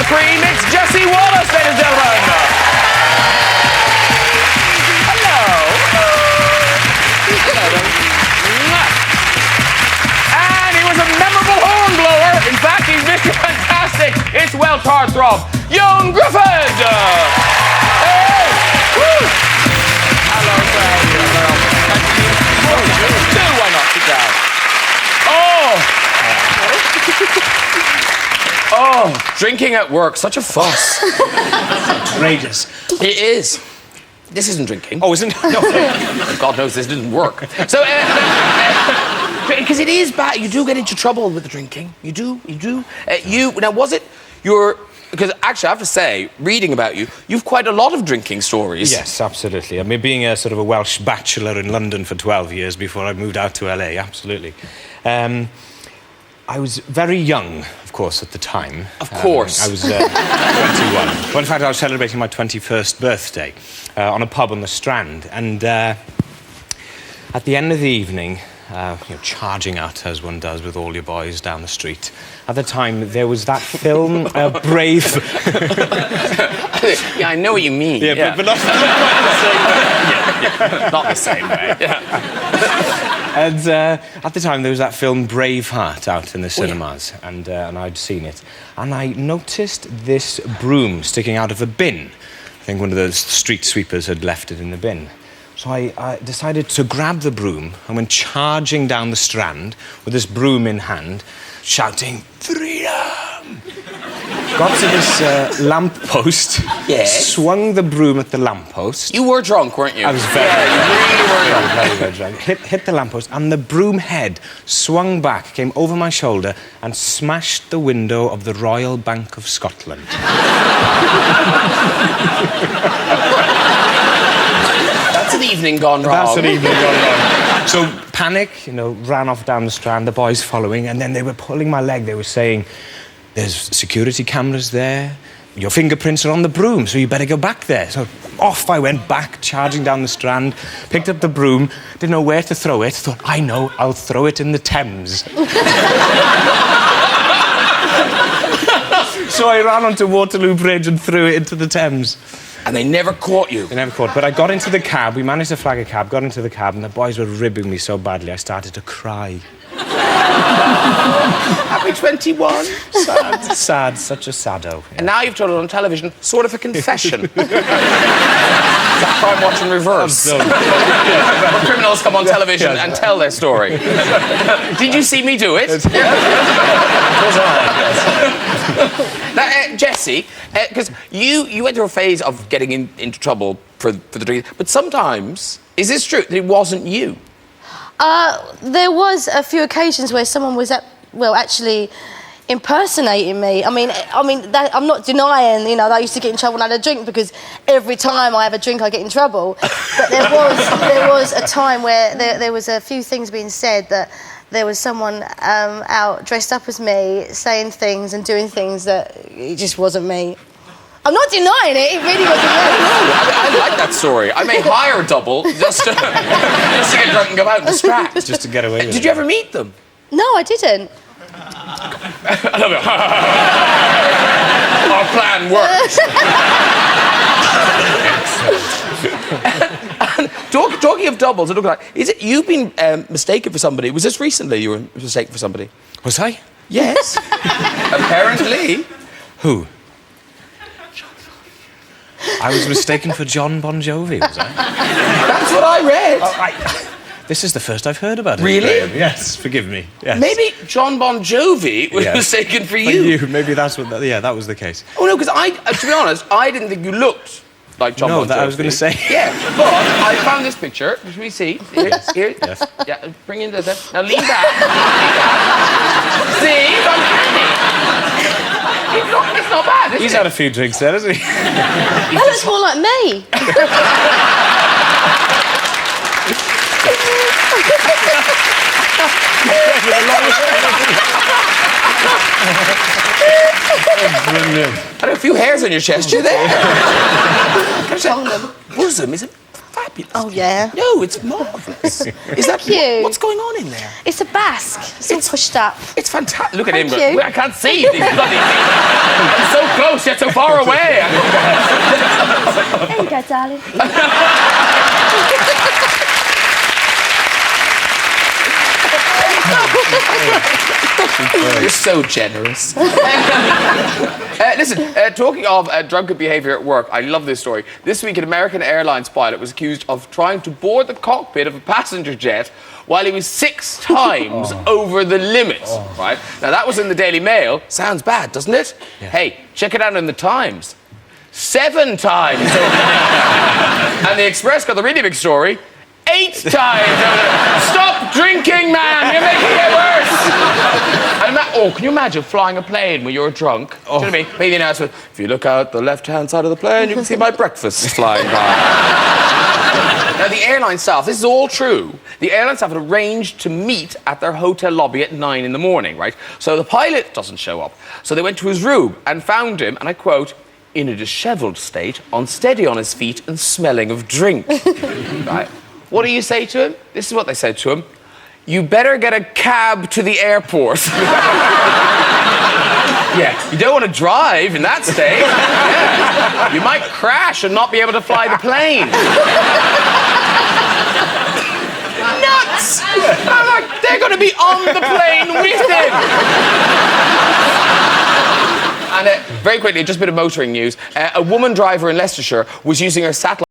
cream, it's Jessie, Wallace, ladies and gentlemen. Hello. And he was a memorable horn blower. In fact, he's Mr. Fantastic. It's Welsh heartthrob, Young Griffin. Hey. Woo. Hello, sir. Why not sit down? Oh, drinking at work, such a fuss. Outrageous. It is. This isn't drinking. Oh, isn't it? No. God knows this didn't work. So, because it is bad. You do get into trouble with the drinking. You do. Now, was it your... Because actually, I have to say, reading about you, you've quite a lot of drinking stories. Yes, absolutely. I mean, being a sort of a Welsh bachelor in London for 12 years before I moved out to LA, absolutely. I was very young, of course, at the time. Of course. I was 21. Well, in fact, I was celebrating my 21st birthday on a pub on the Strand. And at the end of the evening, charging out, as one does with all your boys down the street. At the time, there was that film, Brave... Yeah, I know what you mean. Yeah. But not quite the same way. Not the same way. Yeah. And at the time, there was that film Braveheart out in the cinemas, and I'd seen it. And I noticed this broom sticking out of a bin. I think one of the street sweepers had left it in the bin. So I decided to grab the broom and went charging down the Strand with this broom in hand, shouting, "Freedom!" Got to this lamp post, Yes. swung the broom at the lamp post. You were drunk, weren't you? I was very, really very drunk. Hit the lamp post, and the broom head swung back, came over my shoulder, and smashed the window of the Royal Bank of Scotland. That's an evening gone wrong. That's an evening gone wrong. So, panic, ran off down the Strand, the boys following, and then they were pulling my leg. They were saying, "There's security cameras there. Your fingerprints are on the broom, so you better go back there." So off I went back, charging down the Strand, picked up the broom, didn't know where to throw it. Thought, I know, I'll throw it in the Thames. So I ran onto Waterloo Bridge and threw it into the Thames. And they never caught you. They never caught. But I got into the cab. We managed to flag a cab, got into the cab, and the boys were ribbing me so badly I started to cry. Happy 21. Sad, such a saddo. Yeah. And now you've told it on television, sort of a confession. That crime watch in reverse. Where criminals come on television and tell their story. Did you see me do it? Now, Jessie, because you went through a phase of getting into trouble for the drink, but sometimes, is this true, that it wasn't you? There was a few occasions where someone was actually impersonating me. I mean, I'm not denying, that I used to get in trouble when I had a drink, because every time I have a drink, I get in trouble. But there was a time where there was a few things being said that there was someone out dressed up as me, saying things and doing things that it just wasn't me. I'm not denying it. It really wasn't me. I like that story. I may hire a double just to get drunk and go out and distract. Just to get away with it. Did you ever meet them? No, I didn't. I love it. Our plan worked. Talking of doubles, is it you've been mistaken for somebody? Was this recently you were mistaken for somebody? Was I? Yes. Apparently. Who? I was mistaken for John Bon Jovi, was I? That's what I read. This is the first I've heard about it. Really? Graham. Yes, forgive me. Yes. Maybe John Bon Jovi was mistaken for you. Maybe that's what... that was the case. Oh, no, because to be honest, I didn't think you looked like John Bon Jovi. No, I was going to say... Yeah, but I found this picture. Should we see? Here. Yes. Yeah, bring in the... Now, lean back. See? I'm handy. It's not bad, is He's it? had a few drinks there, hasn't he? That looks more like me. Brilliant. I had a few hairs on your chest. You there? Bosom is a fabulous. fabulous. Oh, yeah. No, it's marvellous. Is that you. what's going on in there? It's a basque. It's all pushed up. It's fantastic. Look at him. Thank you. I can't see these bloody things. I'm so close yet so far away. There you go, darling. You're so generous. Listen, talking of drunken behaviour at work, I love this story. This week, an American Airlines pilot was accused of trying to board the cockpit of a passenger jet while he was 6 times over the limit. Right? Now, that was in the Daily Mail. Sounds bad, doesn't it? Yeah. Hey, check it out in the Times. 7 times over the limit. And the Express got the really big story. 8 times! Stop drinking, man! You're making it worse! And can you imagine flying a plane when you're drunk? Do you know what I mean? Maybe the announcement, if you look out the left-hand side of the plane, you can see my breakfast flying by. Now, the airline staff, this is all true, the airline staff had arranged to meet at their hotel lobby at 9 in the morning, right? So the pilot doesn't show up. So they went to his room and found him, and I quote, in a dishevelled state, unsteady on his feet and smelling of drink. Right? What do you say to him? This is what they said to him. You better get a cab to the airport. Yeah, you don't want to drive in that state. Yeah. You might crash and not be able to fly the plane. Nuts! They're going to be on the plane with him. And very quickly, just a bit of motoring news. A woman driver in Leicestershire was using her satellite